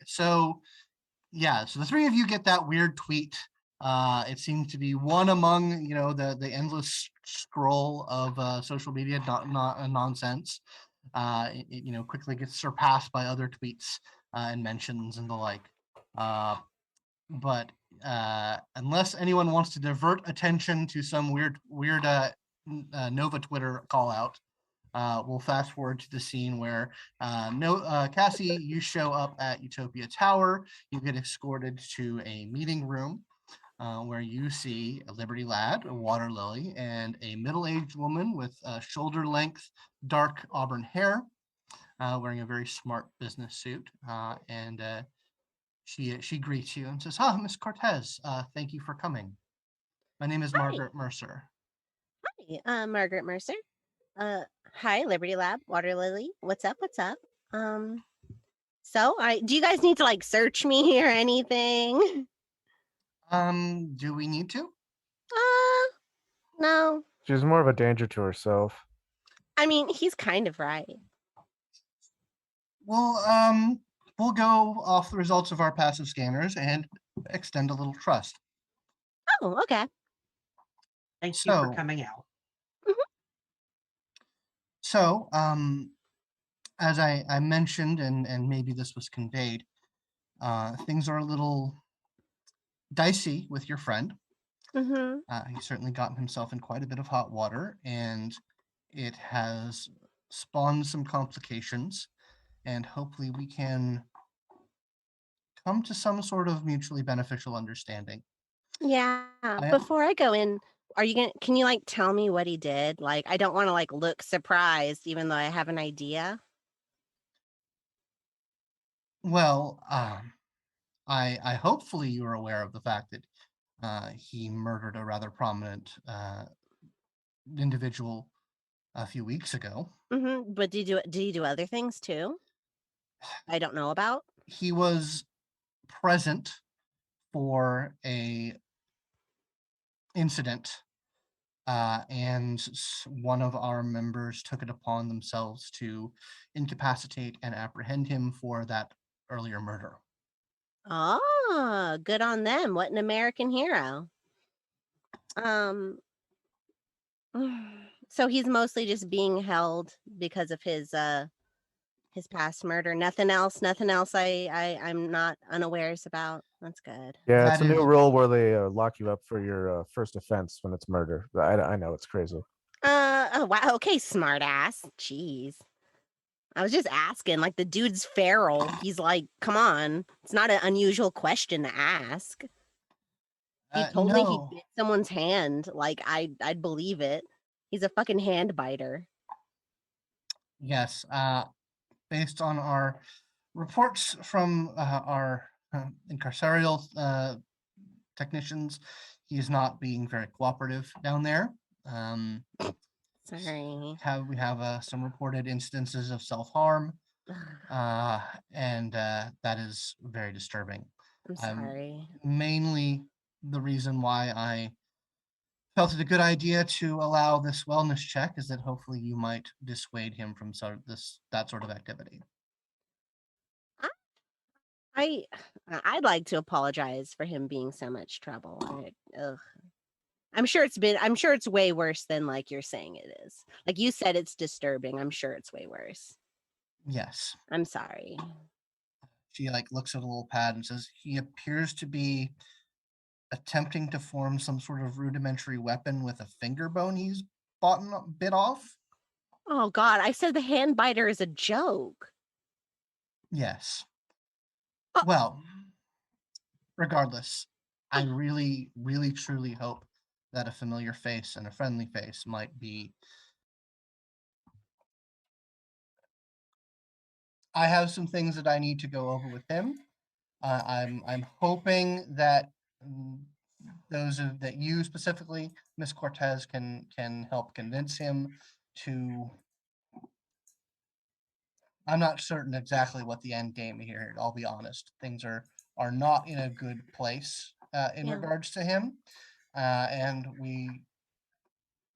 So the three of you get that weird tweet. It seems to be one among the endless scroll of social media not nonsense. It quickly gets surpassed by other tweets and mentions and the like. But unless anyone wants to divert attention to some weird Nova Twitter call out, we'll fast forward to the scene where Cassie, you show up at Utopia Tower. You get escorted to a meeting room where you see a Liberty Lad, a Waterlily, and a middle-aged woman with shoulder-length dark auburn hair, wearing a very smart business suit. And she greets you and says, Miss Cortez, thank you for coming. My name is Hi. Margaret Mercer. Hi, Margaret Mercer. Hi, Liberty Lab, Waterlily. What's up? Do you guys need to like search me or anything? Do we need to? No. She's more of a danger to herself. I mean, he's kind of right. Well, we'll go off the results of our passive scanners and extend a little trust. Oh, okay. Thank you for coming out. So, as I mentioned, and maybe this was conveyed, things are a little dicey with your friend. He's certainly gotten himself in quite a bit of hot water, and it has spawned some complications, and hopefully we can come to some sort of mutually beneficial understanding. Yeah. Before I go in, can you like tell me what he did? Like, I don't want to like look surprised, even though I have an idea. Well, I hopefully you are aware of the fact that he murdered a rather prominent individual a few weeks ago. But did he do other things too? I don't know about. He was present for a incident, and one of our members took it upon themselves to incapacitate and apprehend him for that earlier murder. Oh, good on them. What an American hero. So he's mostly just being held because of his past murder. Nothing else I'm not unawares about. That's good. Yeah, it's a new rule where they lock you up for your first offense when it's murder. I know, it's crazy. Oh wow, okay, smart ass. Jeez. I was just asking, like the dude's feral. He's like, come on. It's not an unusual question to ask. He told me he bit someone's hand. Like I'd believe it. He's a fucking hand biter. Yes, based on our reports from our incarcerial technicians, he's not being very cooperative down there. Sorry. We have some reported instances of self-harm, and that is very disturbing. I'm sorry. Mainly the reason why I felt it a good idea to allow this wellness check is that hopefully you might dissuade him from that sort of activity. I'd like to apologize for him being so much trouble. I'm sure it's way worse than like you're saying it is. Like you said, it's disturbing. I'm sure it's way worse. Yes. I'm sorry. She like looks at a little pad and says, he appears to be attempting to form some sort of rudimentary weapon with a finger bone he's bit off. Oh God, I said the hand biter is a joke. Yes. Well, regardless, I really, really, truly hope that a familiar face and a friendly face might be. I have some things that I need to go over with him. I'm hoping that that you specifically, Miss Cortez, can help convince him to. I'm not certain exactly what the end game here. I'll be honest. Things are not in a good place in regards to him, and we,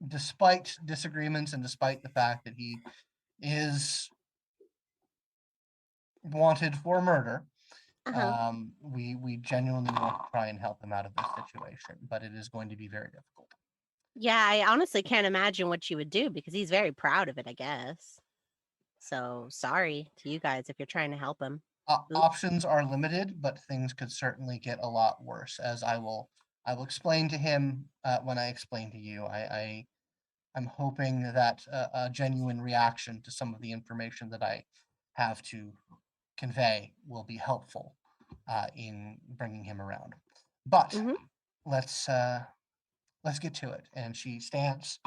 despite disagreements and despite the fact that he is wanted for murder, we genuinely want to try and help him out of this situation, but it is going to be very difficult. Yeah, I honestly can't imagine what you would do because he's very proud of it, I guess. So sorry to you guys if you're trying to help him. Options are limited, but things could certainly get a lot worse, as I will explain to him when I explain to you. I'm hoping that a genuine reaction to some of the information that I have to convey will be helpful in bringing him around. But let's get to it. And she stands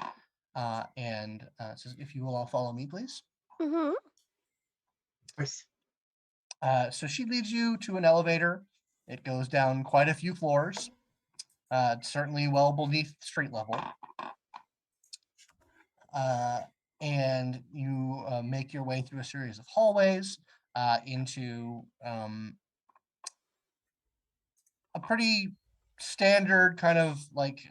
and says, "If you will all follow me, please." Mm-hmm. So she leads you to an elevator. It goes down quite a few floors, certainly well beneath street level. And you make your way through a series of hallways into a pretty standard kind of like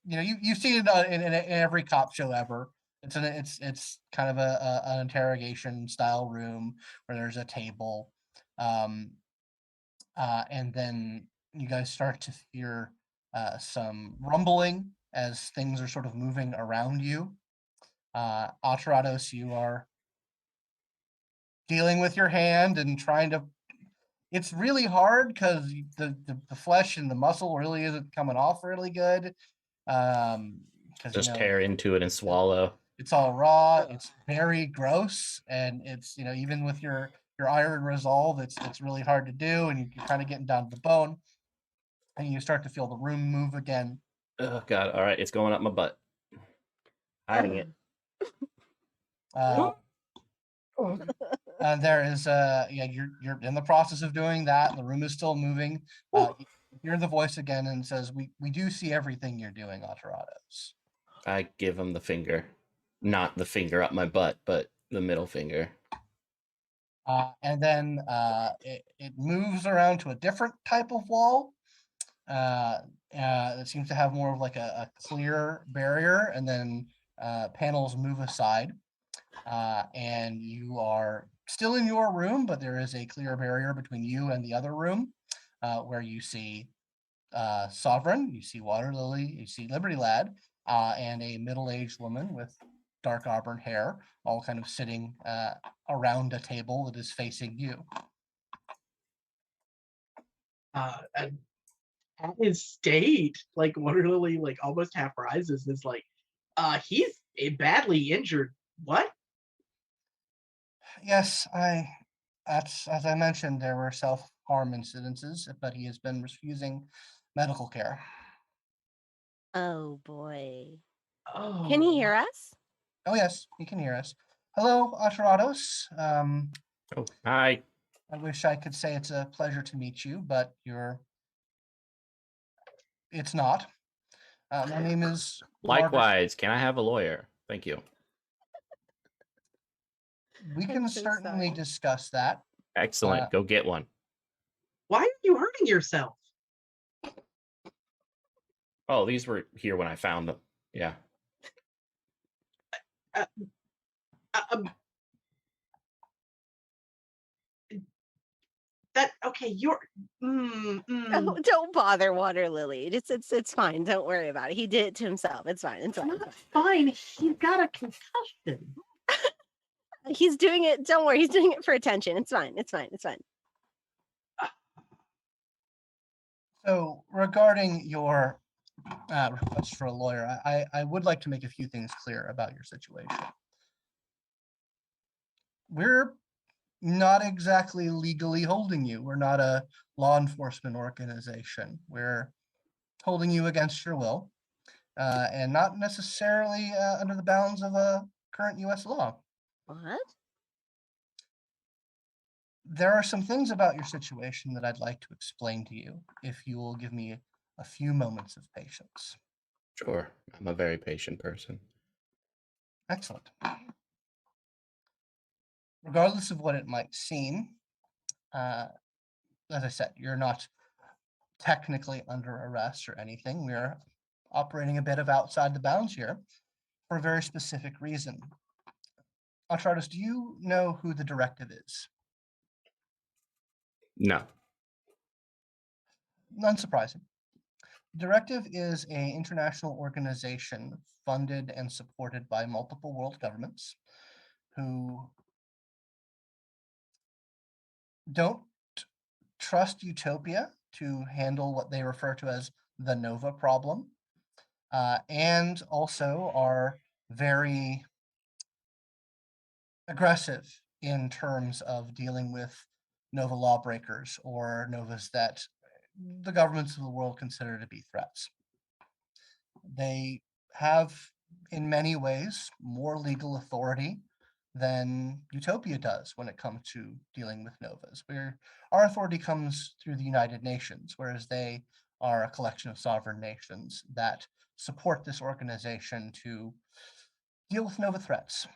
you've seen it in every cop show ever. It's kind of an interrogation style room where there's a table, and then you guys start to hear some rumbling as things are sort of moving around you. Aterrados, you are dealing with your hand and trying to. It's really hard because the flesh and the muscle really isn't coming off really good. Just tear into it and swallow. It's all raw. It's very gross, and it's even with your iron resolve, it's really hard to do, and you're kind of getting down to the bone, and you start to feel the room move again. Oh God! All right, it's going up my butt. Hiding it. There is you're in the process of doing that. The room is still moving. You hear the voice again and says, "We do see everything you're doing, Aterrados." I give him the finger, not the finger up my butt, but the middle finger. And then it moves around to a different type of wall. That seems to have more of like a clear barrier, and then panels move aside. And you are still in your room, but there is a clear barrier between you and the other room, where you see Sovereign, you see Waterlily, you see Liberty Lad, and a middle-aged woman with dark auburn hair, all kind of sitting around a table that is facing you. And at his state, like Waterlily, like almost half rises, is like, he's badly injured. What? Yes, as I mentioned, there were self-harm incidences, but he has been refusing medical care. Oh boy. Oh. Can he hear us? Oh yes, he can hear us. Hello, Aterrados. Oh, hi. I wish I could say it's a pleasure to meet you, but it's not. My name is Likewise. Can I have a lawyer? Thank you. We can so certainly sorry. discuss that. Excellent. Go get one. Why are you hurting yourself? Oh, these were here when I found them. Yeah. That okay? You're. Oh, don't bother Waterlily. It's fine. Don't worry about it. He did it to himself. It's fine. It's fine. Not fine. He's got a concussion. He's doing it. Don't worry. He's doing it for attention. It's fine. It's fine. It's fine. So regarding your request for a lawyer, I would like to make a few things clear about your situation. We're not exactly legally holding you. We're not a law enforcement organization. We're holding you against your will, and not necessarily under the bounds of a current U.S. law. What? There are some things about your situation that I'd like to explain to you, if you will give me a few moments of patience. Sure. I'm a very patient person. Excellent. Regardless of what it might seem, as I said, you're not technically under arrest or anything. We are operating a bit of outside the bounds here for a very specific reason. Aterrados, do you know who the directive is? No. Unsurprising. Directive is an international organization funded and supported by multiple world governments who don't trust Utopia to handle what they refer to as the Nova problem, and also are very aggressive in terms of dealing with Nova lawbreakers or Novas that the governments of the world consider to be threats. They have, in many ways, more legal authority than Utopia does when it comes to dealing with Novas. Our authority comes through the United Nations, whereas they are a collection of sovereign nations that support this organization to deal with Nova threats.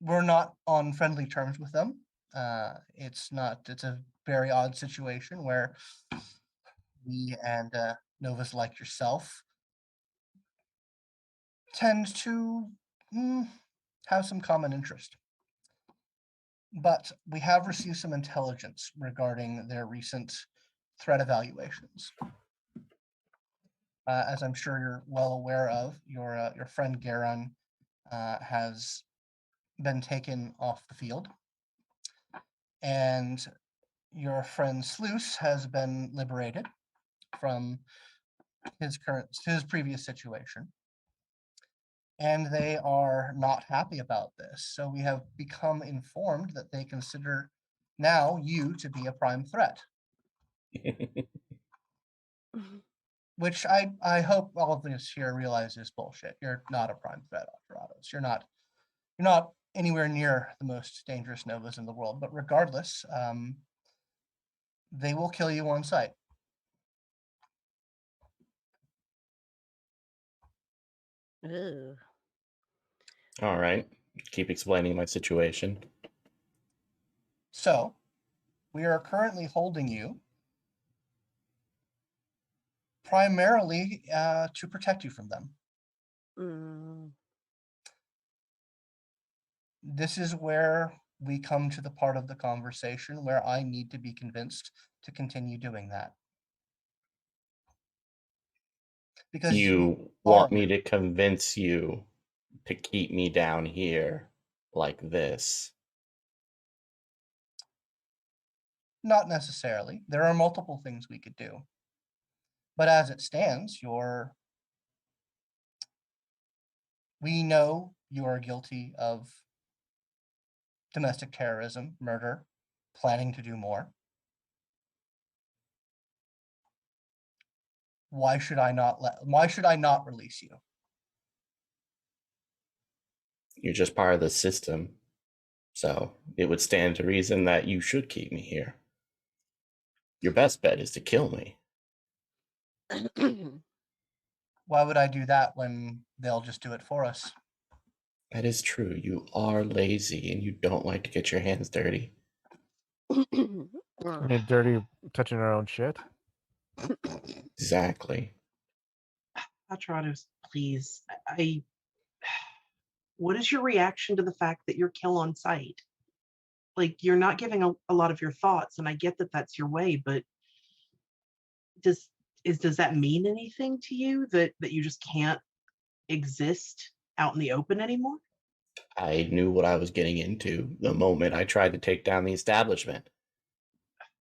We're not on friendly terms with them. It's a very odd situation where we and Novas like yourself tend to have some common interest. But we have received some intelligence regarding their recent threat evaluations. As I'm sure you're well aware of, your friend Garon has been taken off the field, and your friend Sluice has been liberated from his previous situation. And they are not happy about this. So we have become informed that they consider now you to be a prime threat, which I hope all of us here realize is bullshit. You're not a prime threat, Aterrados. You're not anywhere near the most dangerous Novas in the world. But regardless, they will kill you on sight. Ooh. All right. Keep explaining my situation. So, we are currently holding you primarily to protect you from them. Mm. This is where we come to the part of the conversation where I need to be convinced to continue doing that. Because You want me to convince you to keep me down here like this? Not necessarily. There are multiple things we could do. But as it stands, we know you are guilty of domestic terrorism, murder, planning to do more. Why should I not release you? You're just part of the system. So it would stand to reason that you should keep me here. Your best bet is to kill me. Why would I do that when they'll just do it for us? That is true. You are lazy and you don't like to get your hands dirty. I mean, dirty touching our own shit. Exactly. Aterrados, please. What is your reaction to the fact that you're kill on sight? Like, you're not giving a lot of your thoughts, and I get that that's your way, but does that mean anything to you that you just can't exist out in the open anymore? I knew what I was getting into the moment I tried to take down the establishment.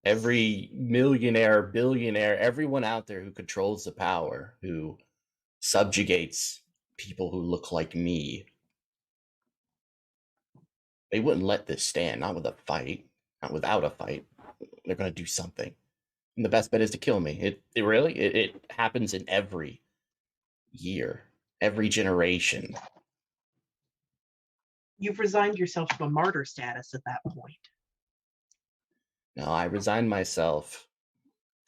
Every millionaire, billionaire, everyone out there who controls the power, who subjugates people who look like me, they wouldn't let this stand, not with a fight, not without a fight. They're going to do something. And the best bet is to kill me. It happens in every year, every generation. You've resigned yourself to a martyr status at that point. No, I resigned myself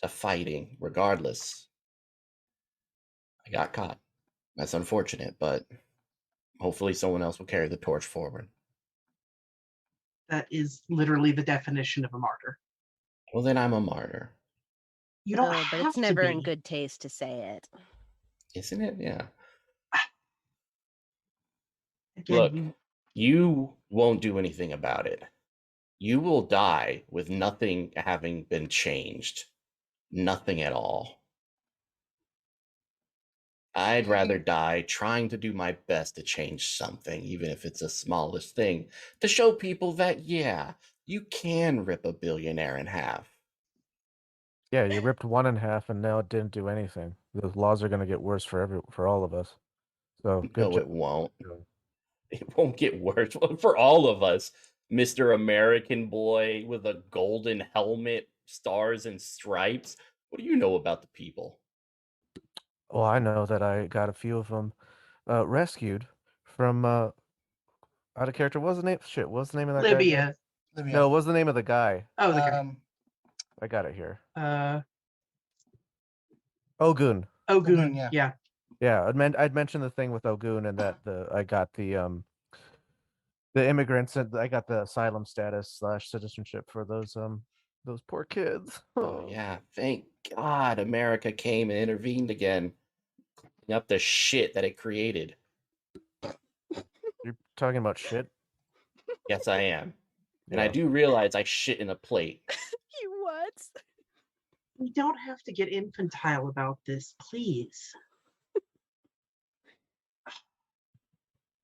to fighting regardless. I got caught. That's unfortunate, but hopefully someone else will carry the torch forward. That is literally the definition of a martyr. Well, then I'm a martyr. You don't Oh, but have it's never to in be. good taste to say it. Isn't it? Yeah. Again, Look, You won't do anything about it. You will die with nothing having been changed. Nothing at all. I'd rather die trying to do my best to change something, even if it's the smallest thing, to show people that, yeah, you can rip a billionaire in half. Yeah, you ripped one in half, and now it didn't do anything. The laws are going to get worse for all of us. So good No, job. it won't. It won't get worse for all of us. Mr. American boy with a golden helmet, stars and stripes. What do you know about the people? Well, I know that I got a few of them rescued from out of character. What's the name? Shit, what's the name of that guy? Libya. Libya. No, what's the name of the guy? Oh, the guy. I got it here. Ogun. Ogun. Ogun, yeah. Yeah. Yeah, I'd mentioned the thing with Ogun, and that I got the immigrants, and I got the asylum status / citizenship for those poor kids. Oh yeah, thank God America came and intervened again. Cleaning up the shit that it created. You're talking about shit? Yes, I am. And I Yeah. do realize I shit in a plate. You what? We don't have to get infantile about this, please.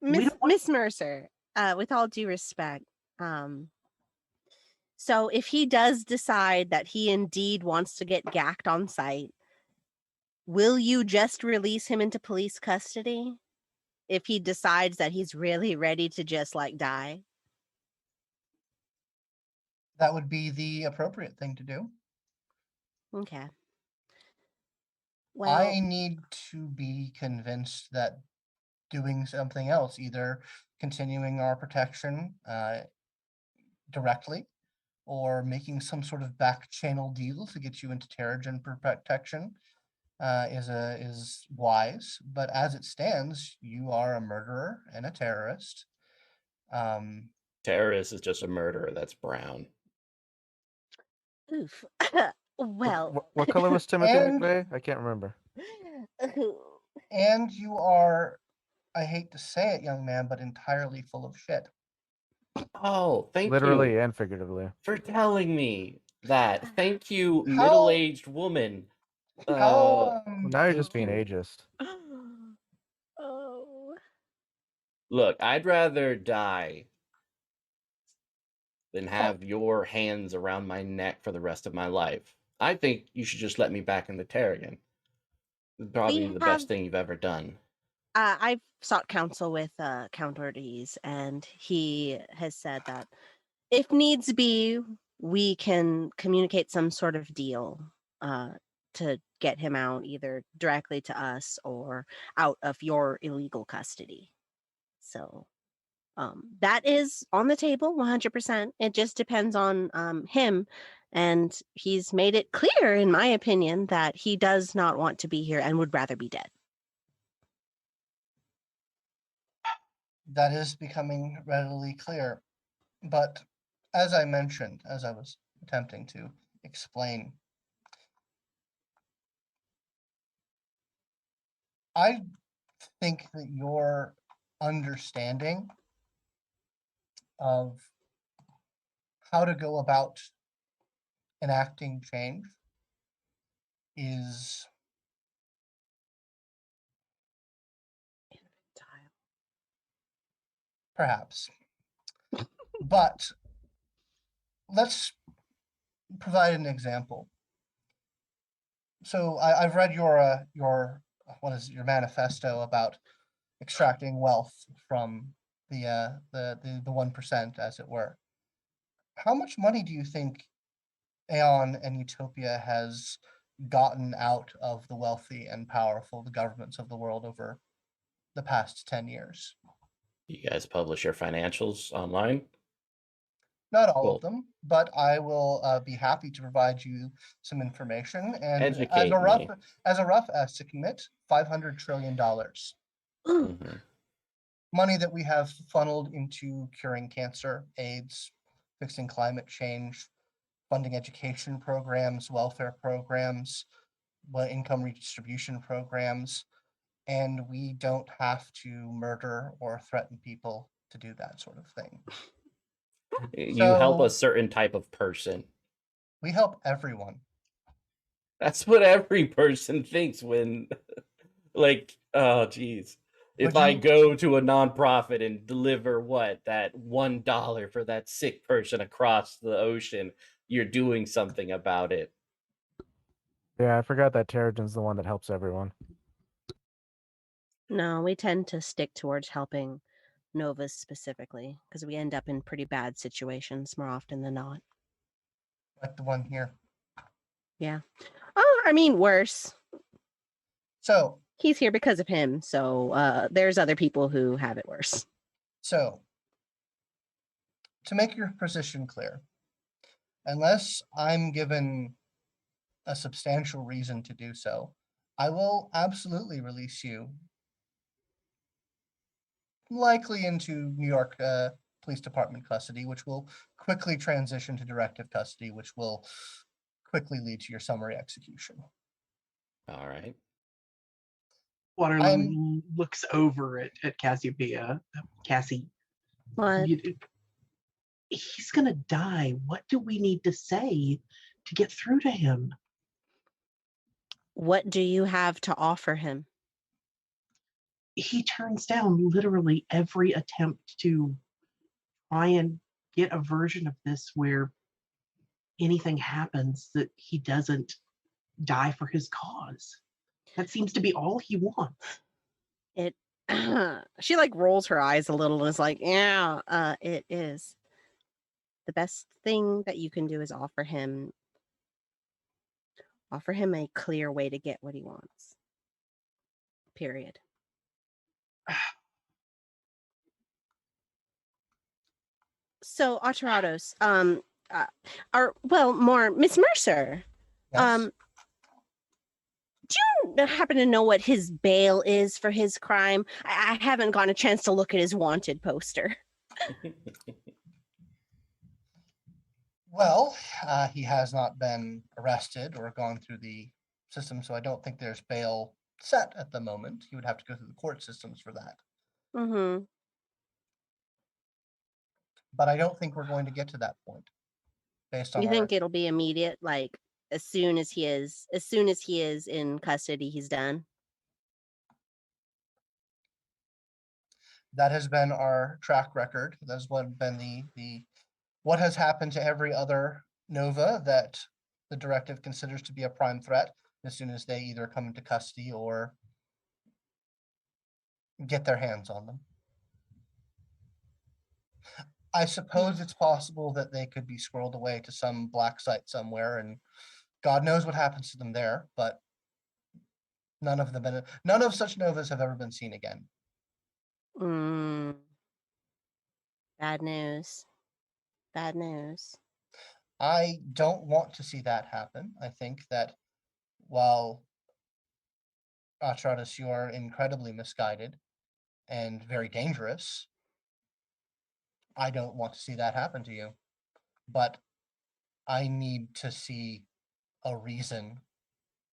We don't want- Miss Mercer, with all due respect, so if he does decide that he indeed wants to get gacked on site, will you just release him into police custody if he decides that he's really ready to just like die? That would be the appropriate thing to do. Okay. Well, I need to be convinced that doing something else, either continuing our protection directly or making some sort of back channel deal to get you into Terrigen protection is wise. But as it stands, you are a murderer and a terrorist. Terrorist is just a murderer that's brown. oof. Well, What color was Timothy And- McVeigh? I can't remember. And you are, I hate to say it, young man, but entirely full of shit. Oh, thank Literally you and figuratively. for telling me that. Thank you, How- middle-aged woman. How Well, now you're just thank being you. ageist. Oh. Look, I'd rather die than have your hands around my neck for the rest of my life. I think you should just let me back in the Terrigen. It's probably the best thing you've ever done. I've sought counsel with Count Ortiz, and he has said that if needs be, we can communicate some sort of deal to get him out, either directly to us or out of your illegal custody. So that is on the table 100%. It just depends on him. And he's made it clear, in my opinion, that he does not want to be here and would rather be dead. that is becoming readily clear. But as I mentioned, as I was attempting to explain, I think that your understanding of how to go about enacting change is perhaps. But let's provide an example. So I've read your what is it, your manifesto about extracting wealth from the 1%, as it were. How much money do you think Aeon and Utopia has gotten out of the wealthy and powerful, the governments of the world, over the past 10 years? You guys publish your financials online? Not all Cool. of them, but I will be happy to provide you some information. And Educate me. as a rough estimate, $500 trillion. Mhm. Money that we have funneled into curing cancer, AIDS, fixing climate change, funding education programs, welfare programs, income redistribution programs, and we don't have to murder or threaten people to do that sort of thing. You help So- a certain type of person. We help everyone. That's what every person thinks when, like, oh, geez. If Would I you- go to a nonprofit and deliver that $1 for that sick person across the ocean, you're doing something about it. Yeah, I forgot that Terrigen's the one that helps everyone. No, we tend to stick towards helping Novas specifically because we end up in pretty bad situations more often than not. Like the one here. Yeah. Oh, I mean, worse. So, He's here because of him. So there's other people who have it worse. to make your position clear, unless I'm given a substantial reason to do so, I will absolutely release you, likely into New York Police Department custody, which will quickly transition to directive custody, which will quickly lead to your summary execution. All right. Waterlily looks over at Cassiopeia. Cassie, What? he's gonna die. What do we need to say to get through to him? What do you have to offer him? He turns down literally every attempt to try and get a version of this where anything happens that he doesn't die for his cause. That seems to be all he wants. It. She like rolls her eyes a little and is like, "Yeah, it is. The best thing that you can do is offer him a clear way to get what he wants. Period." So, Aterrados, more Miss Mercer. Yes. Do you happen to know what his bail is for his crime? I haven't gotten a chance to look at his wanted poster. Well, he has not been arrested or gone through the system, so I don't think there's bail set at the moment. He would have to go through the court systems for that. Mm-hmm. But I don't think we're going to get to that point based on You our think it'll be immediate, like as soon as he is in custody, he's done? that has been our track record. That's what been the what has happened to every other Nova that the directive considers to be a prime threat as soon as they either come into custody or get their hands on them. I suppose it's possible that they could be squirreled away to some black site somewhere, and God knows what happens to them there, but none of such Novas have ever been seen again. Mm. Bad news. Bad news. I don't want to see that happen. I think that while Aterrados, you are incredibly misguided and very dangerous, I don't want to see that happen to you. But I need to see a reason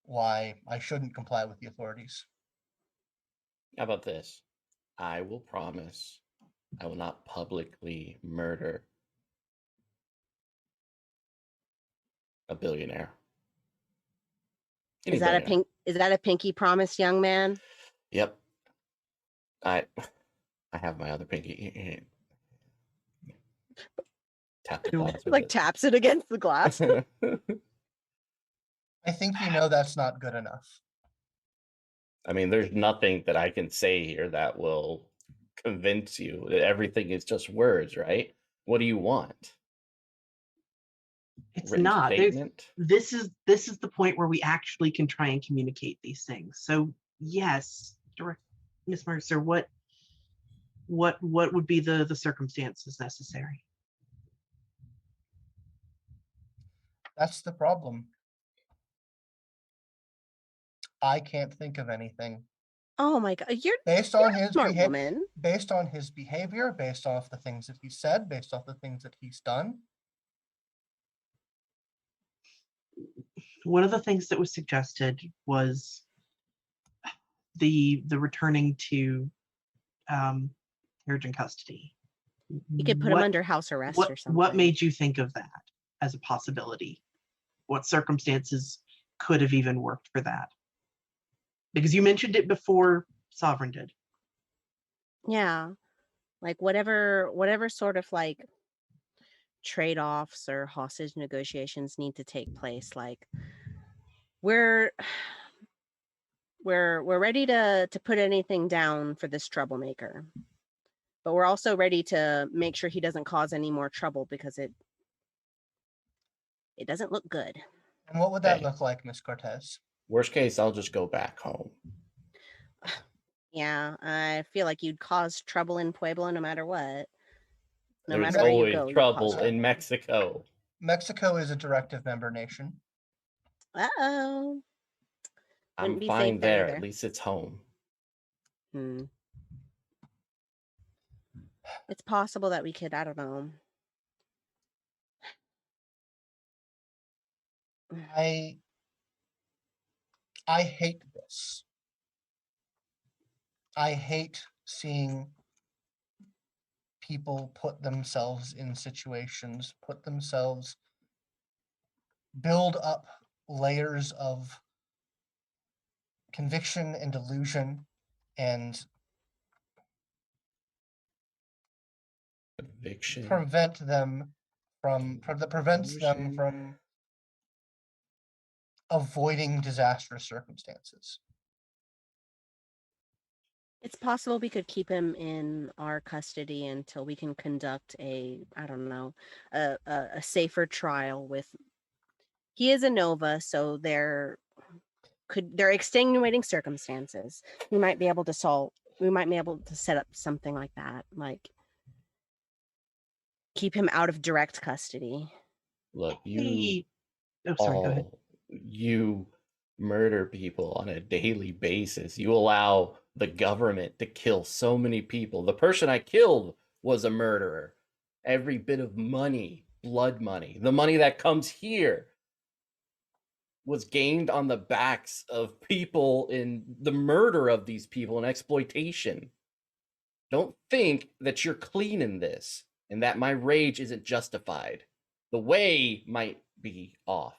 why I shouldn't comply with the authorities. How about this? I will promise I will not publicly murder a billionaire. Any Is that a billionaire. is that a pinky promise, young man? Yep. I have my other pinky. Tap the glass with Like it. taps it against the glass. I think you know that's not good enough. I mean, there's nothing that I can say here that will convince you. Everything is just words, right? What do you want? It's Written not. There's, statement? this is the point where we actually can try and communicate these things. So yes, direct Miss Mercer, what would be the circumstances necessary? That's the problem. I can't think of anything. Oh my god, you're Based a on his smart woman. based on his behavior, based off the things that he said, based off the things that he's done. One of the things that was suggested was the returning to urgent custody. You could put him under house arrest or something. What made you think of that as a possibility? What circumstances could have even worked for that? Because you mentioned it before Sovereign did. Yeah, like whatever sort of like trade-offs or hostage negotiations need to take place. Like we're ready to put anything down for this troublemaker, but we're also ready to make sure he doesn't cause any more trouble because it doesn't look good. And what would that Okay. look like, Miss Cortez? Worst case, I'll just go back home. Yeah, I feel like you'd cause trouble in Pueblo no matter what. No There's matter where you always go, you'd trouble cause in Mexico. Mexico is a directive member nation. Uh-oh. I'm Wouldn't be fine safe there there. either. At least it's home. It's possible that we could, I don't know. I hate this. I hate seeing people put themselves in situations, build up layers of conviction and delusion and Conviction. prevents them Delusion. from avoiding disastrous circumstances. It's possible we could keep him in our custody until we can conduct a safer trial with. He is a Nova, so they're extenuating circumstances. We might be able to set up something like that, like keep him out of direct custody. Look, you murder people on a daily basis. You allow the government to kill so many people. The person I killed was a murderer. Every bit of money, blood money, the money that comes here was gained on the backs of people in the murder of these people and exploitation. Don't think that you're clean in this and that my rage isn't justified. The way might be off,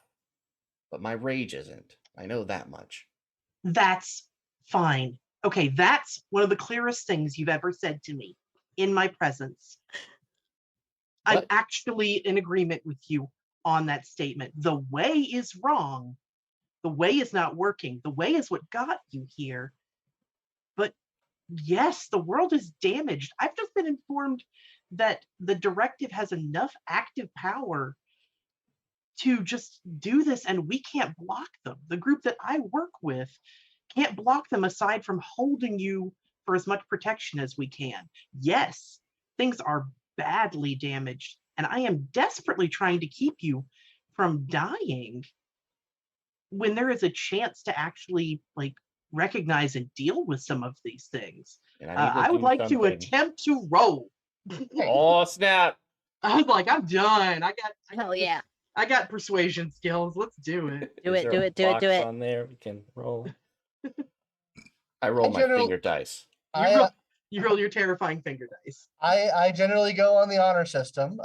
but my rage isn't. I know that much. That's fine. Okay, that's one of the clearest things you've ever said to me in my presence. I'm What? actually in agreement with you on that statement. The way is wrong. The way is not working. The way is what got you here. But yes, the world is damaged. I've just been informed that the directive has enough active power to just do this, and we can't block them. The group that I work with can't block them aside from holding you for as much protection as we can. Yes, things are badly damaged, and I am desperately trying to keep you from dying when there is a chance to actually like recognize and deal with some of these things. And I need to I would do like to something. attempt to roll. Oh, snap. I was like, I'm done. Hell yeah. I got persuasion skills. Let's do it. Do Is it, there do a it. box on there we can roll? I roll my generally- finger dice. You roll your terrifying finger dice. I generally go on the honor system,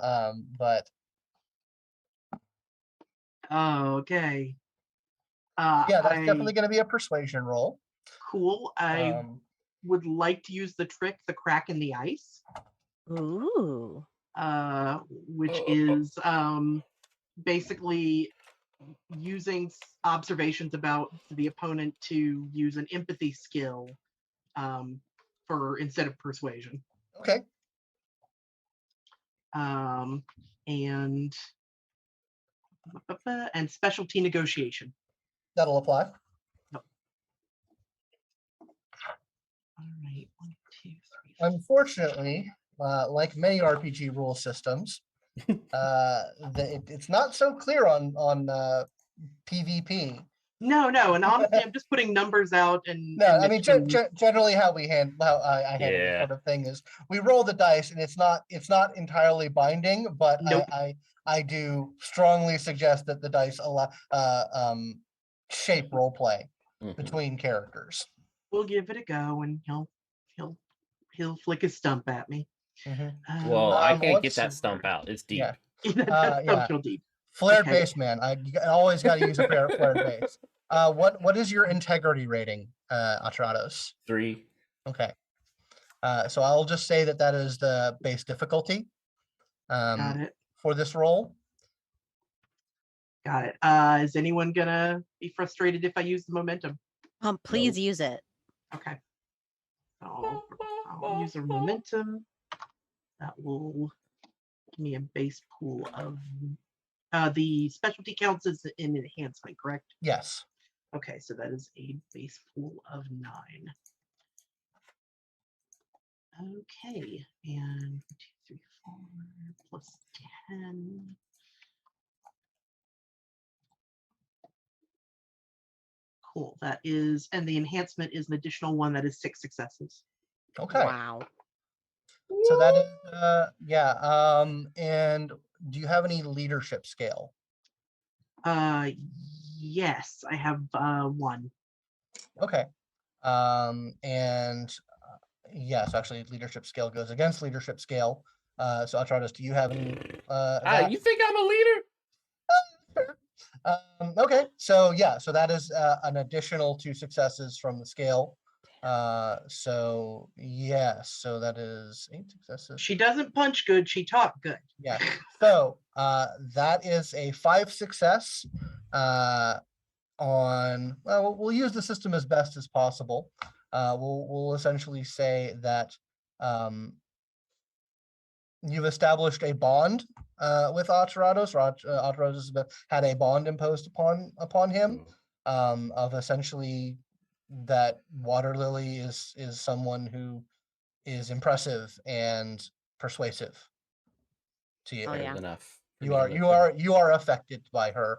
but Oh, okay. yeah, that's definitely going to be a persuasion roll. Cool. I would like to use the trick, the crack in the ice. Ooh. Which is basically using observations about the opponent to use an empathy skill for instead of persuasion. Okay. And specialty negotiation. That'll apply. All right, 1, 2, 3. Unfortunately, like many RPG rule systems, it's not so clear on PvP. No, and honestly, I'm just putting numbers out and. No, and I mean generally how I handle this sort of thing is we roll the dice and it's not entirely binding, but Nope. I do strongly suggest that the dice allow shape role play between characters. We'll give it a go, and he'll flick his stump at me. Well, I can't get what's- that stump out. It's deep. Yeah. That's yeah. real deep. Flared Okay. base, man. Always got to use a pair of flared base. What is your integrity rating, Aterrados? 3. Okay. So I'll just say that is the base difficulty Got it. for this role. Got it. Is anyone gonna be frustrated if I use the momentum? Please Nope. use it. Okay. I'll use a momentum. That will give me a base pool of the specialty counts as an enhancement, correct? Yes. Okay, so that is a base pool of 9. Okay, and 2, 3, 4 plus 10. Cool. That is, and the enhancement is an additional one that is 6 successes. Okay. Wow. So that is yeah. And do you have any leadership scale? Yes, I have 1. Okay. And yes, actually, leadership scale goes against leadership scale. So Aterrados, do you have any? That? You think I'm a leader? Okay, so yeah, so that is an additional 2 successes from the scale. So yes, so that is 8 successes. She doesn't punch good, she talk good. Yeah. So that is a 5 success on. Well, we'll use the system as best as possible. We'll essentially say that you've established a bond with Aterrados. Aterrados had a bond imposed upon him of essentially that Waterlily is someone who is impressive and persuasive to you. Oh, Fair yeah. enough. You are affected by her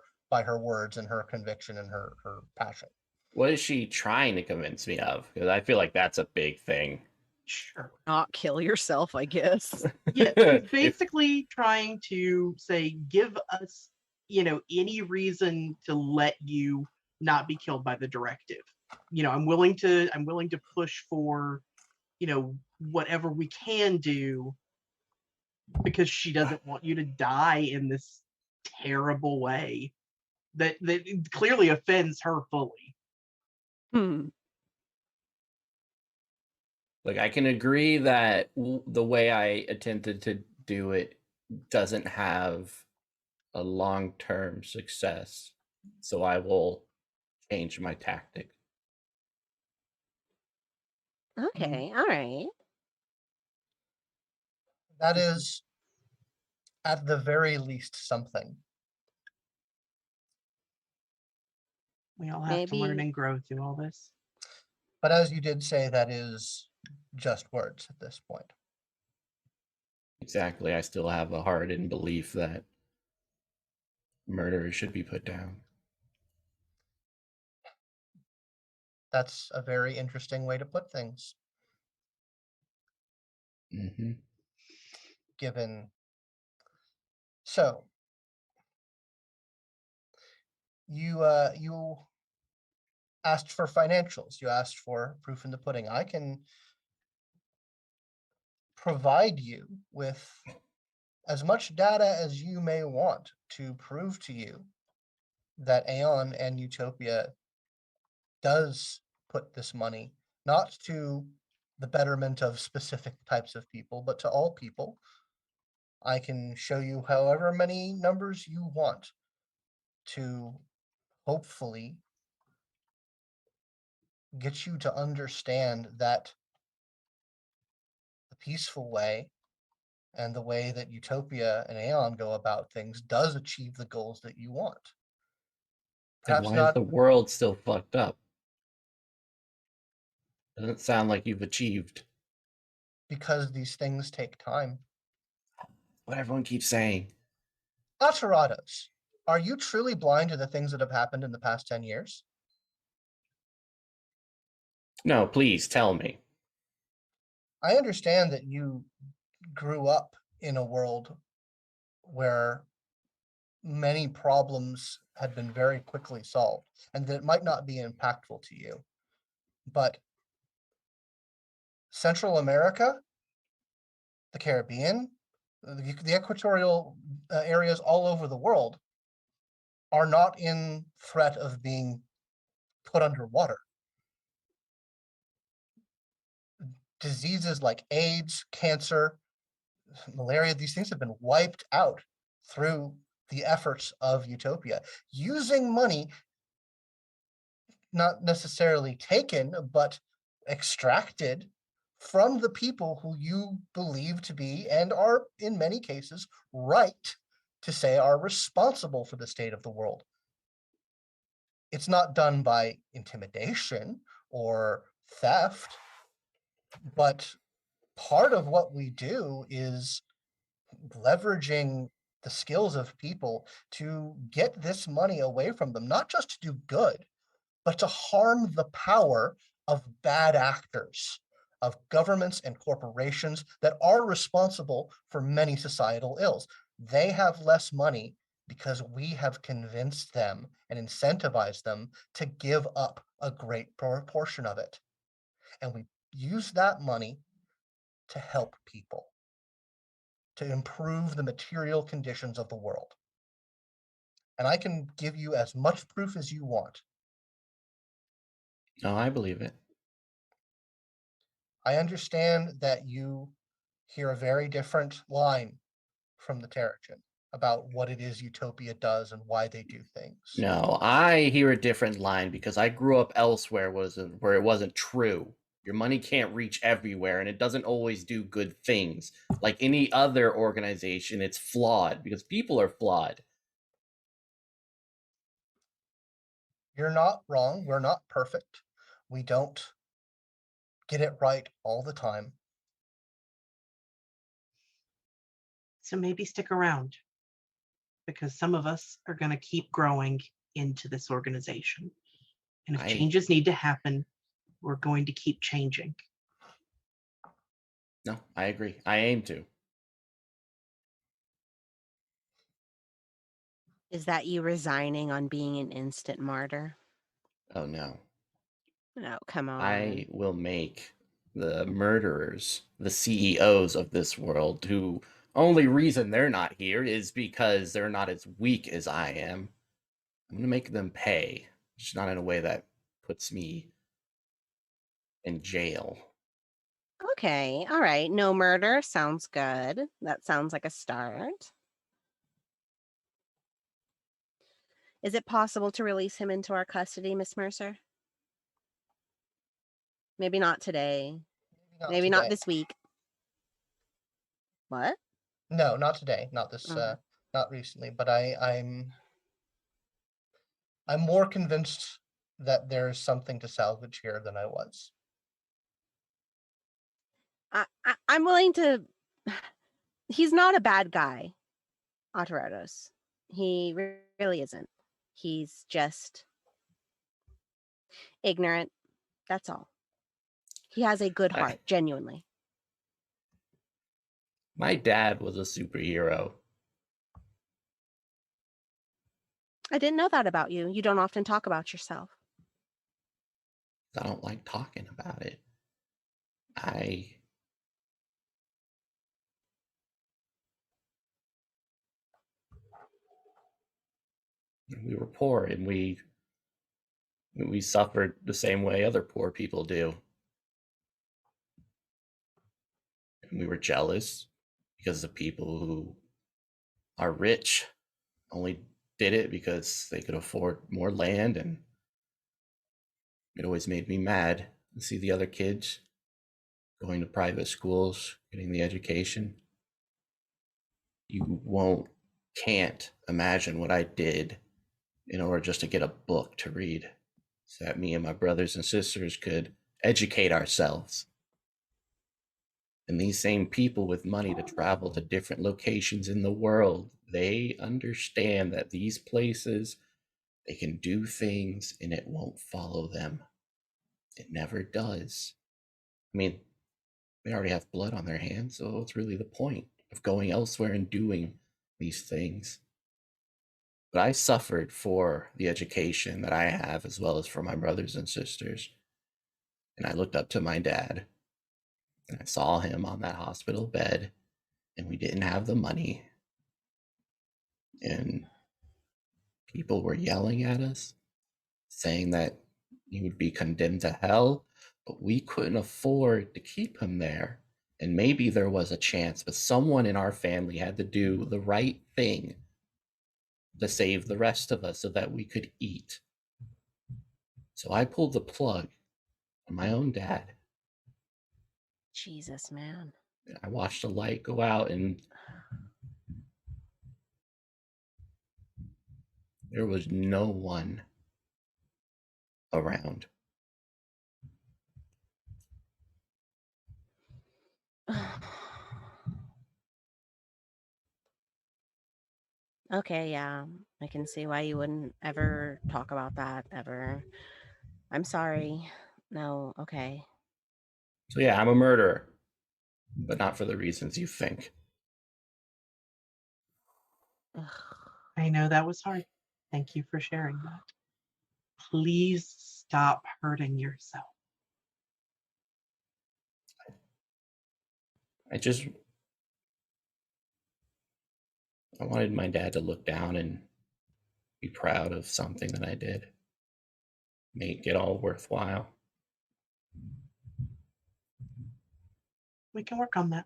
words and her conviction and her passion. What is she trying to convince me of? Because I feel like that's a big thing. Sure. Not kill yourself, I guess. Yeah, it's basically trying to say, give us, any reason to let you not be killed by the directive. I'm willing to push for, whatever we can do, because she doesn't want you to die in this terrible way that clearly offends her fully. Hmm. Like, I can agree that the way I attempted to do it doesn't have a long-term success, so I will change my tactic. Okay, all right. That is, at the very least, something. We all have to learn Maybe- and grow through all this. But as you did say, that is just words at this point. Exactly. I still have a hardened belief that murderers should be put down. That's a very interesting way to put things, Mm-hmm. given. So you asked for financials. You asked for proof in the pudding. I can provide you with as much data as you may want to prove to you that Aeon and Utopia does put this money not to the betterment of specific types of people, but to all people. I can show you however many numbers you want to hopefully get you to understand that the peaceful way and the way that Utopia and Aeon go about things does achieve the goals that you want. Then Perhaps why not is the world still fucked up? Doesn't sound like you've achieved because these things take time. what everyone keeps saying. Aterrados, are you truly blind to the things that have happened in the past 10 years? No, please tell me. I understand that you grew up in a world where many problems had been very quickly solved and that it might not be impactful to you. But Central America the Caribbean, the equatorial areas all over the world are not in threat of being put underwater. Diseases like AIDS, cancer, malaria, these things have been wiped out through the efforts of Utopia, using money not necessarily taken, but extracted from the people who you believe to be, and are in many cases right to say are responsible for the state of the world. It's not done by intimidation or theft, but part of what we do is leveraging the skills of people to get this money away from them, not just to do good, but to harm the power of bad actors, of governments and corporations that are responsible for many societal ills. They have less money because we have convinced them and incentivized them to give up a great proportion of it. And we use that money to help people, to improve the material conditions of the world. And I can give you as much proof as you want. No, I believe it. I understand that you hear a very different line from the Terrigen about what it is Utopia does and why they do things. No, I hear a different line because I grew up elsewhere where it wasn't true. Your money can't reach everywhere, and it doesn't always do good things. Like any other organization, it's flawed because people are flawed. You're not wrong. We're not perfect. We don't get it right all the time. So maybe stick around, because some of us are going to keep growing into this organization. And if changes need to happen, we're going to keep changing. No, I agree. I aim to. Is that you resigning on being an instant martyr? Oh, no. Oh, come on. I will make the murderers the CEOs of this world, who only reason they're not here is because they're not as weak as I am. I'm going to make them pay, just not in a way that puts me in jail. Okay, all right. No murder sounds good. That sounds like a start. Is it possible to release him into our custody, Miss Mercer? Maybe not today. Maybe not today. this week. What? No, not today. Not this. Not recently. But I'm more convinced that there's something to salvage here than I was. I'm willing to. He's not a bad guy, Aterrados. He really isn't. He's just ignorant. That's all. He has a good heart, genuinely. My dad was a superhero. I didn't know that about you. You don't often talk about yourself. I don't like talking about it. We were poor, and we suffered the same way other poor people do. And we were jealous because the people who are rich only did it because they could afford more land, and it always made me mad to see the other kids going to private schools, getting the education. You can't imagine what I did in order just to get a book to read, so that me and my brothers and sisters could educate ourselves. And these same people with money to travel to different locations in the world, they understand that these places, they can do things and it won't follow them. It never does. I mean, they already have blood on their hands, so what's really the point of going elsewhere and doing these things? But I suffered for the education that I have, as well as for my brothers and sisters. And I looked up to my dad, and I saw him on that hospital bed, and we didn't have the money, and people were yelling at us, saying that he would be condemned to hell, but we couldn't afford to keep him there. And maybe there was a chance, but someone in our family had to do the right thing to save the rest of us so that we could eat. So I pulled the plug on my own dad. Jesus, man. I watched the light go out, and there was no one around. Okay, yeah. I can see why you wouldn't ever talk about that ever. I'm sorry. No, okay. So yeah, I'm a murderer, but not for the reasons you think. Ugh. I know that was hard. Thank you for sharing that. Please stop hurting yourself. I wanted my dad to look down and be proud of something that I did. Make it all worthwhile. We can work on that.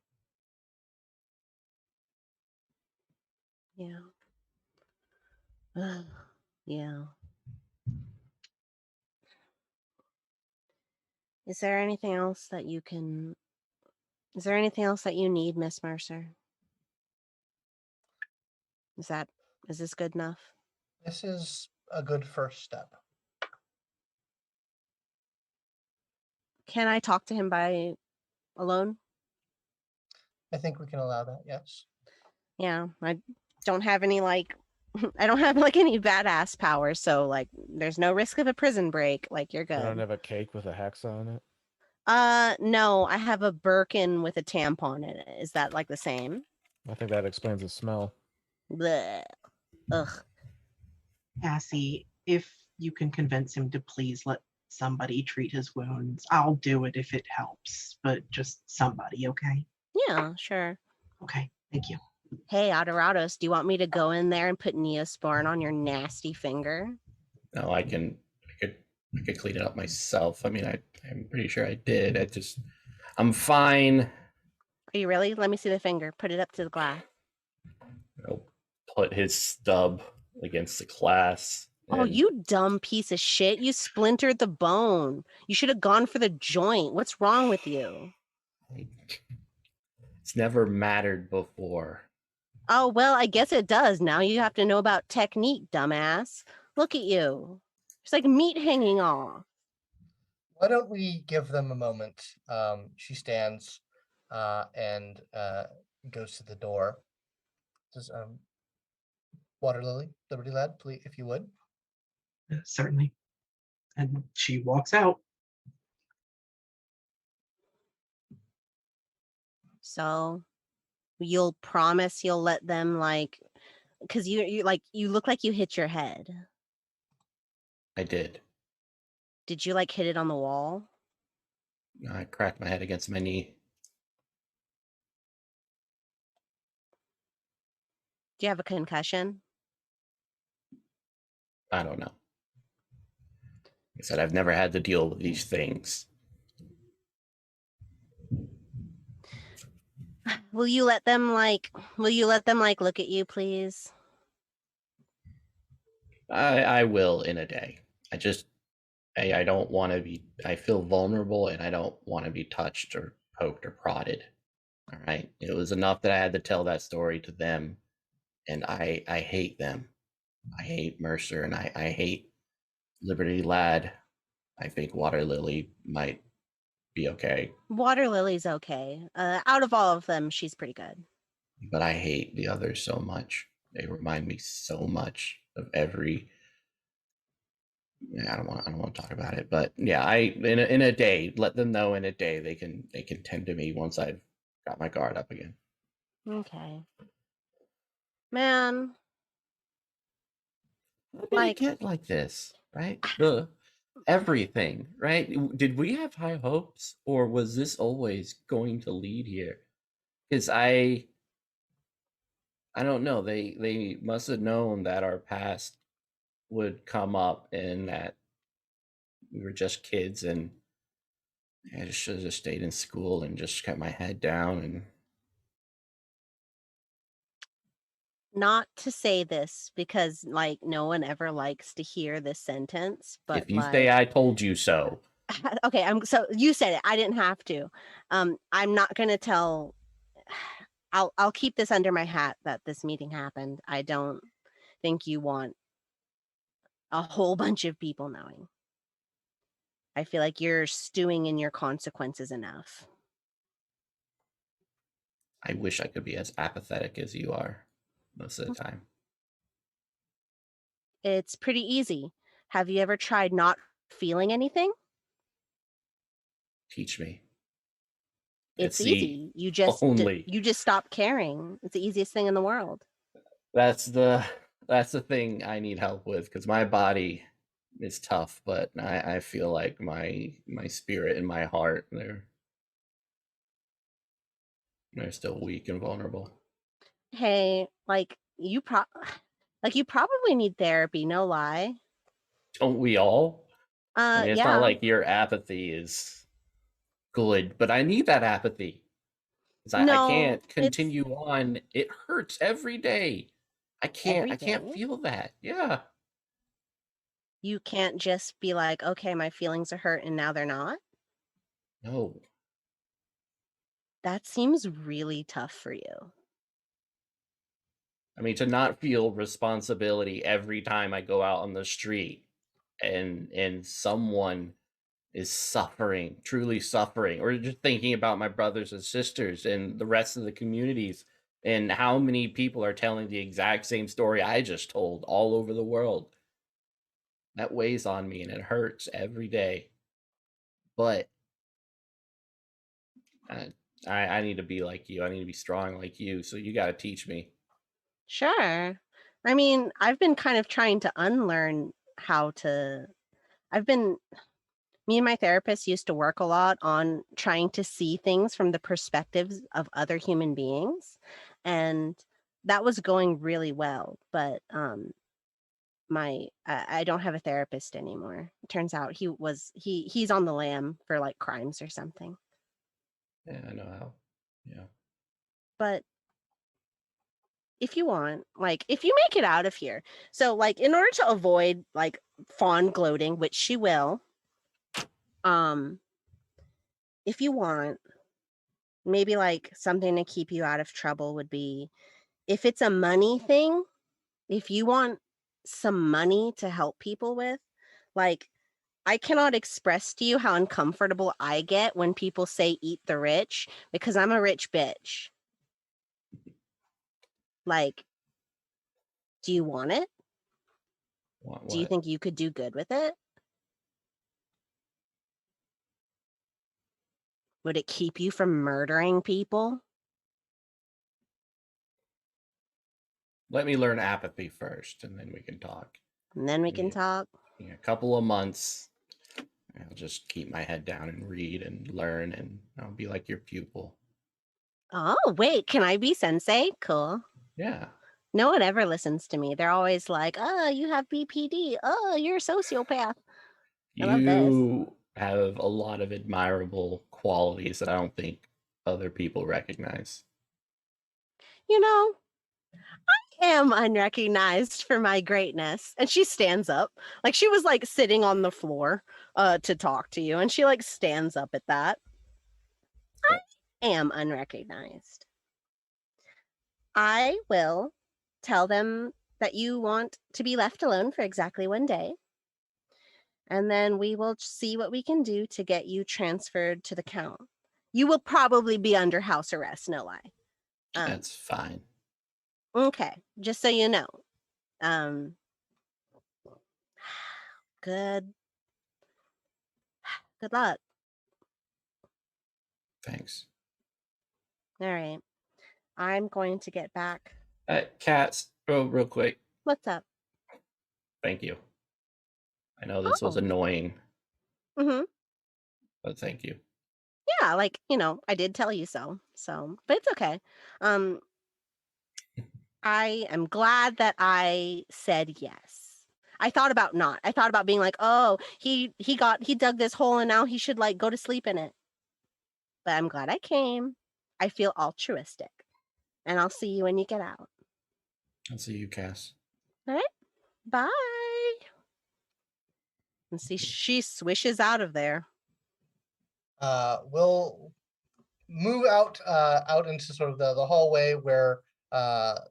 Yeah. Ugh. Yeah. Is there anything else that you need, Miss Mercer? Is this good enough? This is a good first step. Can I talk to him by alone? I think we can allow that, yes. Yeah, I don't have any I don't have any badass powers, so there's no risk of a prison break. You're You don't good. have a cake with a hacksaw on it? No, I have a Birkin with a tampon in it. Is that the same? I think that explains the smell. Blech. Ugh. Cassie, if you can convince him to please let somebody treat his wounds, I'll do it if it helps, but just somebody, okay? Yeah, sure. Okay, thank you. Hey, Aterrados, do you want me to go in there and put Neosporin on your nasty finger? No, I could clean it up myself. I mean, I'm pretty sure I did. I'm fine. Are you really? Let me see the finger. Put it up to the glass. I'll put his stub against the glass. Oh, you dumb piece of shit. You splintered the bone. You should have gone for the joint. What's wrong with you? It's never mattered before. Oh, well, I guess it does. Now you have to know about technique, dumbass. Look at you. It's like meat hanging off. Why don't we give them a moment? She stands and goes to the door. Says, Waterlily, Liberty Lad, please, if you would. Certainly. And she walks out. So you'll promise you'll let them because you look like you hit your head. I did. Did you hit it on the wall? I cracked my head against my knee. Do you have a concussion? I don't know. I said I've never had to deal with these things. Will you let them look at you, please? I will in a day. I don't want to be, I feel vulnerable and I don't want to be touched or poked or prodded. All right. It was enough that I had to tell that story to them. And I hate them. I hate Mercer and I hate Liberty Lad. I think Waterlily might be okay. Waterlily's okay. Out of all of them, she's pretty good. But I hate the others so much. They remind me so much of every. I don't want to talk about it, but yeah, in a day, let them know in a day they can tend to me once I've got my guard up again. Okay. Man. How did it get like this, right? Everything, right? Did we have high hopes or was this always going to lead here? Because I I don't know. They must have known that our past would come up and that we were just kids, and I just should have just stayed in school and just kept my head down. And Not to say this because like no one ever likes to hear this sentence, but if you like say I told you so, okay, so you said it. I didn't have to. I'm not gonna tell. I'll keep this under my hat that this meeting happened. I don't think you want a whole bunch of people knowing. I feel like you're stewing in your consequences enough. I wish I could be as apathetic as you are most of the time. It's pretty easy. Have you ever tried not feeling anything? Teach me. It's the easy. You just only stop caring. It's the easiest thing in the world. that's the thing I need help with, because my body is tough, but I feel like my spirit and my heart, they're still weak and vulnerable. Hey, like you probably need therapy, no lie. Don't we all? I mean, it's Yeah. not like your apathy is good, but I need that apathy. 'Cause I No, can't it's continue on. It hurts every day. I can't every day. feel that. Yeah. You can't just be like, okay, my feelings are hurt and now they're not. No. That seems really tough for you. I mean, to not feel responsibility every time I go out on the street and someone is suffering, truly suffering, or just thinking about my brothers and sisters and the rest of the communities, and how many people are telling the exact same story I just told all over the world. That weighs on me and it hurts every day. But I need to be like you. I need to be strong like you. So you got to teach me. Sure. I mean, I've been kind of trying to unlearn how to. Me and my therapist used to work a lot on trying to see things from the perspectives of other human beings. And that was going really well. But I don't have a therapist anymore. It turns out he's on the lam for like crimes or something. Yeah, I know how. Yeah. But if you want, like, if you make it out of here, so like in order to avoid like Fawn gloating, which she will, if you want, maybe like something to keep you out of trouble would be if it's a money thing, if you want some money to help people with, like I cannot express to you how uncomfortable I get when people say eat the rich because I'm a rich bitch. Like, do you want it? What? Do you think you could do good with it? Would it keep you from murdering people? Let me learn apathy first, and then we can talk. And then we can Yeah. talk. A couple of months, I'll just keep my head down and read and learn, and I'll be like your pupil. Oh, wait, can I be sensei? Cool. Yeah. No one ever listens to me. They're always like, oh, you have BPD. Oh, you're a sociopath. I love this. You have a lot of admirable qualities that I don't think other people recognize. You know, I am unrecognized for my greatness. And she stands up. Like she was like sitting on the floor to talk to you. And she like stands up at that. I am unrecognized. I will tell them that you want to be left alone for exactly one day. And then we will see what we can do to get you transferred to the count. You will probably be under house arrest, no lie. That's fine. Okay, just so you know. Good luck. Thanks. All right. I'm going to get back. Cats, real quick. What's up? Thank you. I know this was annoying. Mm-hmm. But thank you. Yeah, like, I did tell you so. So, but it's okay. I am glad that I said yes. I thought about not. I thought about being like, oh, he dug this hole and now he should like go to sleep in it. But I'm glad I came. I feel altruistic. And I'll see you when you get out. I'll see you, Cass. All right. Bye. And see, she swishes out of there. We'll move out into sort of the hallway where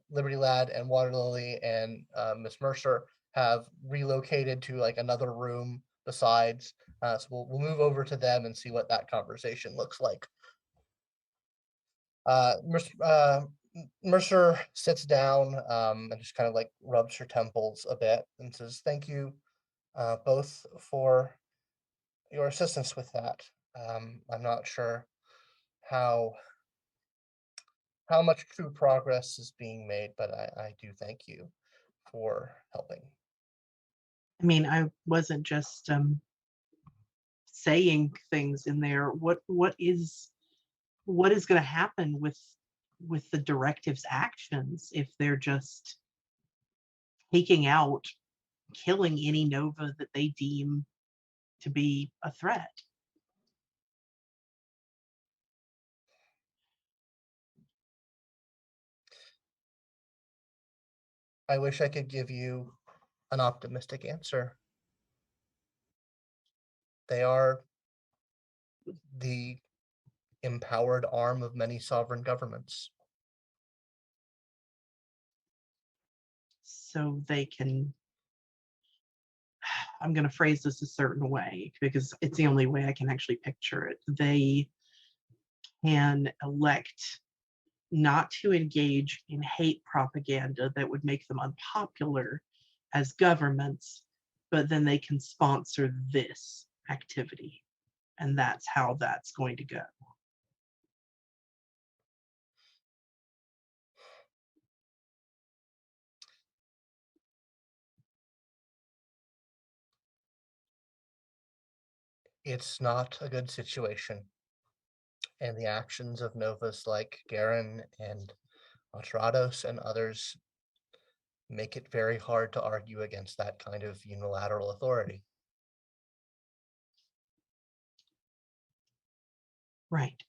Liberty Lad and Waterlily and Miss Mercer have relocated to like another room besides. So we'll move over to them and see what that conversation looks like. Mercer sits down and just kind of like rubs her temples a bit and says, "Thank you both for your assistance with that. I'm not sure how much true progress is being made, but I do thank you for helping." I mean, I wasn't just saying things in there. What is going to happen with the directive's actions if they're just taking out, killing any Nova that they deem to be a threat? I wish I could give you an optimistic answer. They are the empowered arm of many sovereign governments. So they can, I'm going to phrase this a certain way because it's the only way I can actually picture it. They can elect not to engage in hate propaganda that would make them unpopular as governments, but then they can sponsor this activity. And that's how that's going to go. It's not a good situation. And the actions of Novas like Garen and Aterrados and others make it very hard to argue against that kind of unilateral authority. Right.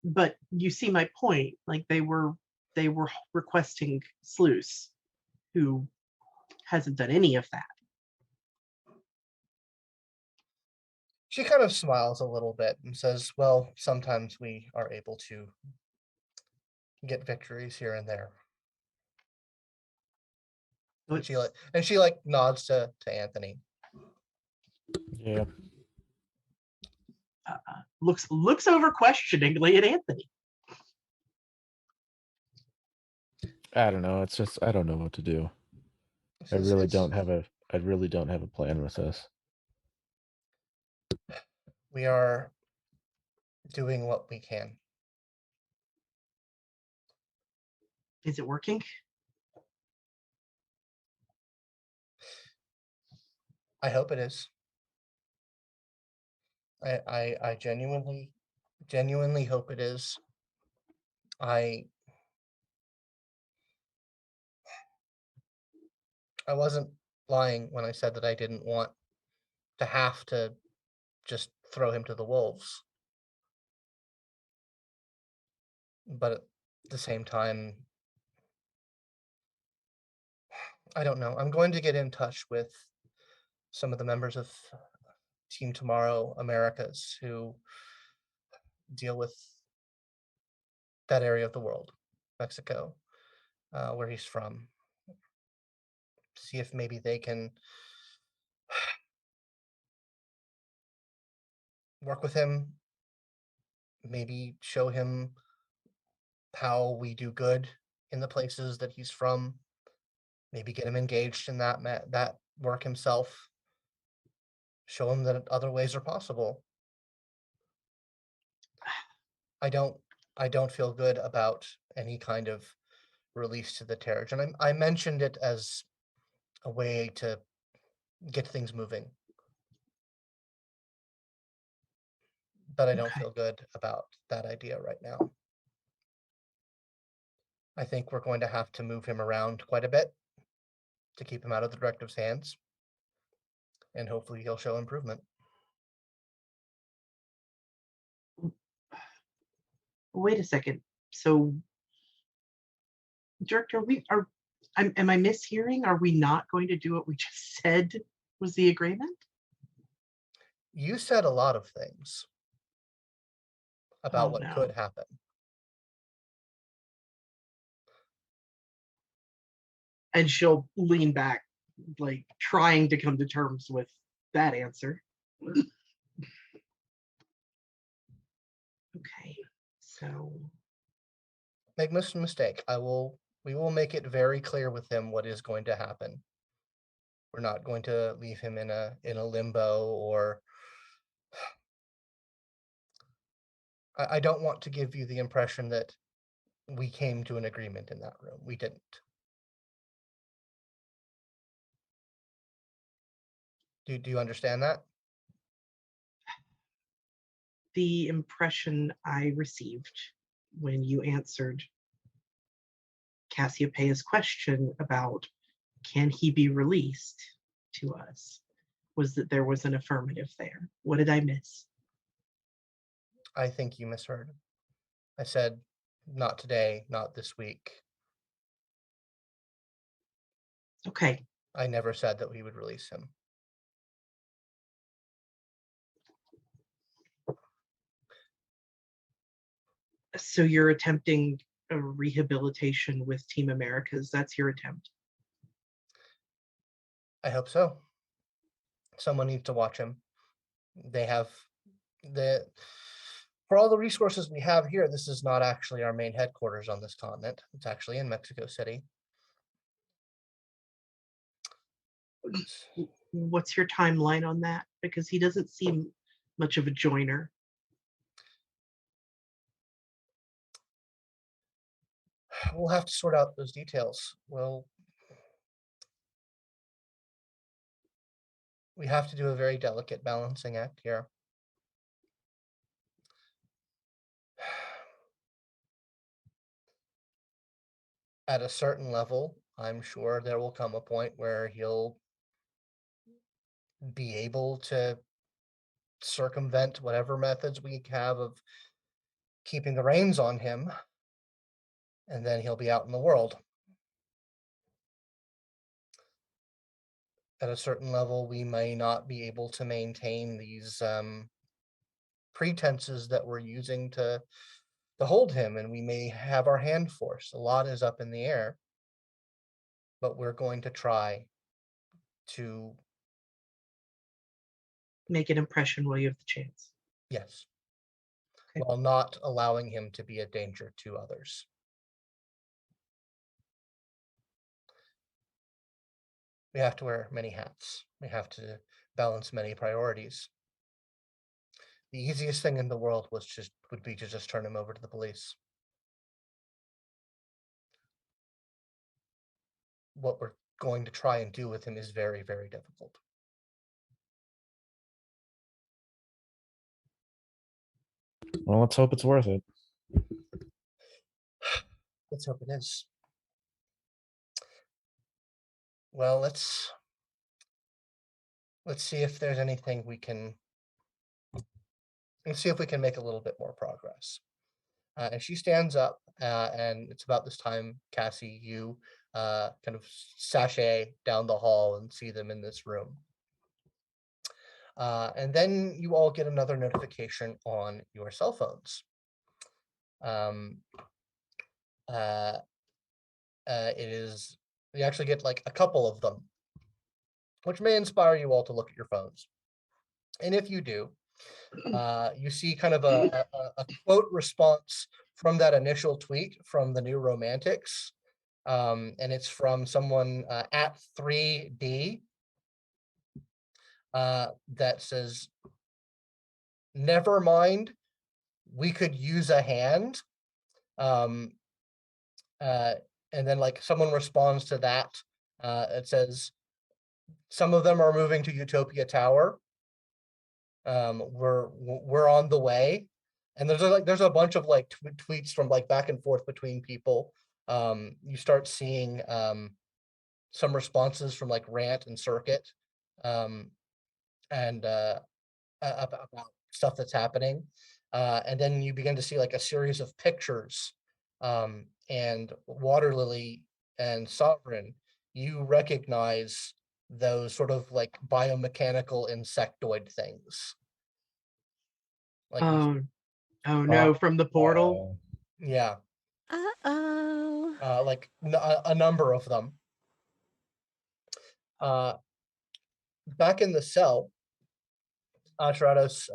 But you see my point. Like they were requesting Sluice, who hasn't done any of that. She kind of smiles a little bit and says, "Well, sometimes we are able to get victories here and there." So And she like nods to Anthony. Yeah. looks over questioningly at Anthony. I don't know. It's just I don't know what to do. I really don't have a plan with this. We are doing what we can. Is it working? I hope it is. I genuinely hope it is. I wasn't lying when I said that I didn't want to have to just throw him to the wolves. But at the same time, I don't know. I'm going to get in touch with some of the members of Team Tomorrow Americas who deal with that area of the world, Mexico, where he's from. See if maybe they can work with him, maybe show him how we do good in the places that he's from, maybe get him engaged in that work himself, show him that other ways are possible. I don't feel good about any kind of release to the Terrige, and I mentioned it as a way to get things moving, but I don't Okay. feel good about that idea right now. I think we're going to have to move him around quite a bit to keep him out of the directive's hands. And hopefully he'll show improvement. Wait a second. So, Director, am I mishearing? Are we not going to do what we just said was the agreement? You said a lot of things about Oh, what no. could happen. And she'll lean back, like trying to come to terms with that answer. Okay, so Make no mistake. We will make it very clear with him what is going to happen. We're not going to leave him in a limbo, or I don't want to give you the impression that we came to an agreement in that room. We didn't. Do you understand that? the impression I received when you answered Cassiopeia's question about can he be released to us was that there was an affirmative there. What did I miss? I think you misheard. I said, not today, not this week. Okay, I never said that we would release him. so you're attempting a rehabilitation with Team Americas. That's your attempt. I hope so. Someone needs to watch him. They have for all the resources we have here, this is not actually our main headquarters on this continent. It's actually in Mexico City. What's your timeline on that? Because he doesn't seem much of a joiner. We'll have to sort out those details. We have to do a very delicate balancing act here. At a certain level, I'm sure there will come a point where he'll be able to circumvent whatever methods we have of keeping the reins on him, and then he'll be out in the world. At a certain level, we may not be able to maintain these pretenses that we're using to hold him, and we may have our hand forced. A lot is up in the air, but we're going to try to Make an impression while you have the chance. yes, Okay. while not allowing him to be a danger to others. We have to wear many hats. We have to balance many priorities. The easiest thing in the world would be to just turn him over to the police. What we're going to try and do with him is very, very difficult. Well, let's hope it's worth it. Let's hope it is. Well, let's see if there's anything we can. Let's see if we can make a little bit more progress. And she stands up, and it's about this time, Cassie, you kind of sashay down the hall and see them in this room. And then you all get another notification on your cell phones. It is, you actually get like a couple of them, which may inspire you all to look at your phones. And if you do, you see kind of a quote response from that initial tweet from the New Romantics. And it's from someone at 3D that says, "Never mind, we could use a hand." And then like someone responds to that. It says, "Some of them are moving to Utopia Tower. We're on the way." And there's a bunch of like tweets from like back and forth between people You start seeing some responses from like Rant and Circuit, and about stuff that's happening. And then you begin to see like a series of pictures, and Waterlily and Sovereign, you recognize those sort of like biomechanical insectoid things. Like, Oh no, from the portal. yeah, Uh-oh. like a number of them. Back in the cell, Aterrados,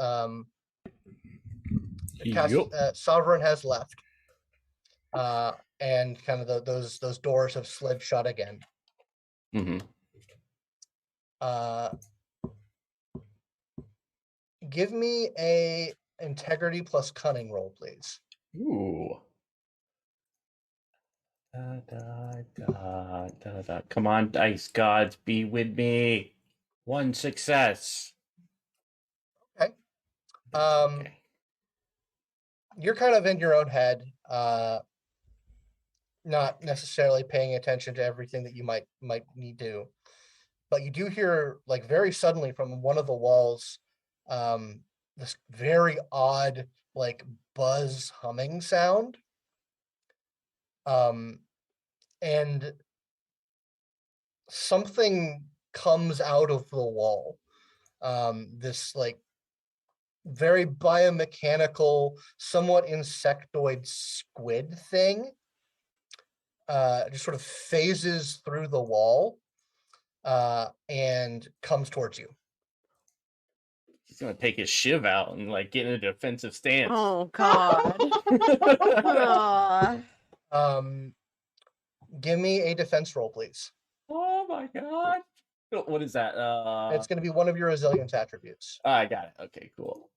Sovereign has left, and kind of those doors have slid shut again. Mm-hmm. Give me a integrity plus cunning roll, please. Ooh. Da. Come on, dice gods, be with me. 1 success. Okay. Okay. You're kind of in your own head, not necessarily paying attention to everything that you might need to, but you do hear like very suddenly from one of the walls, this very odd like buzz humming sound, and something comes out of the wall, this like very biomechanical, somewhat insectoid squid thing, just sort of phases through the wall, and comes towards you. He's gonna take his shiv out and like get in a defensive stance. Oh God. Aw. Give me a defense roll, please. Oh my god. What is that? It's going to be one of your resilience attributes. I got it. Okay, cool.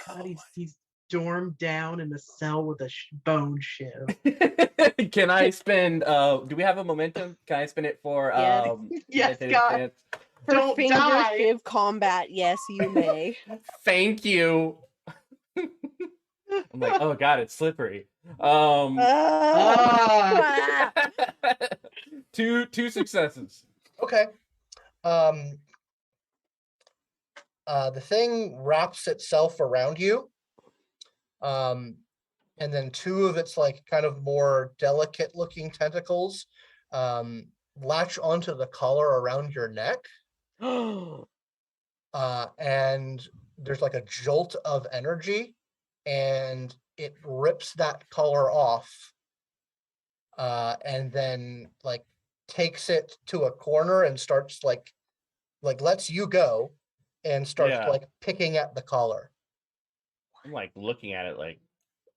God, he's stormed down in a cell with a bone shiv. Can I spend do we have a momentum? Can I spend it for Yes. Yes, meditative God. stance? For Don't finger die. shiv combat, yes, you may. Thank you. I'm like, oh god, it's slippery. Ah. Two successes. Okay. The thing wraps itself around you. And then two of its like kind of more delicate looking tentacles latch onto the collar around your neck. And there's like a jolt of energy, and it rips that collar off, and then like takes it to a corner and starts like lets you go and starts Yeah. like picking at the collar. I'm like looking at it like,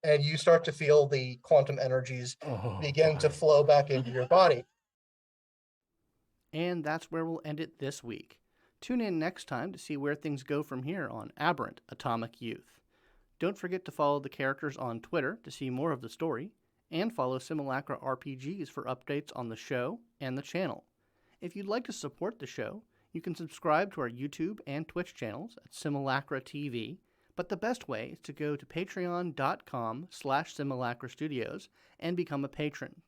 And you start to feel the quantum energies oh, begin to boy. flow back into your body. And that's where we'll end it this week. Tune in next time to see where things go from here on Aberrant Atomic Youth. Don't forget to follow the characters on Twitter to see more of the story, and follow Simulacra RPGs for updates on the show and the channel. If you'd like to support the show, you can subscribe to our YouTube and Twitch channels at Simulacra TV, but the best way is to go to patreon.com/Simulacra Studios and become a patron.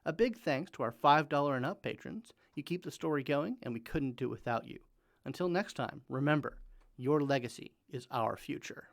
A big thanks to our $5 and up patrons. You keep the story going, and we couldn't do it without you. Until next time, remember, your legacy is our future.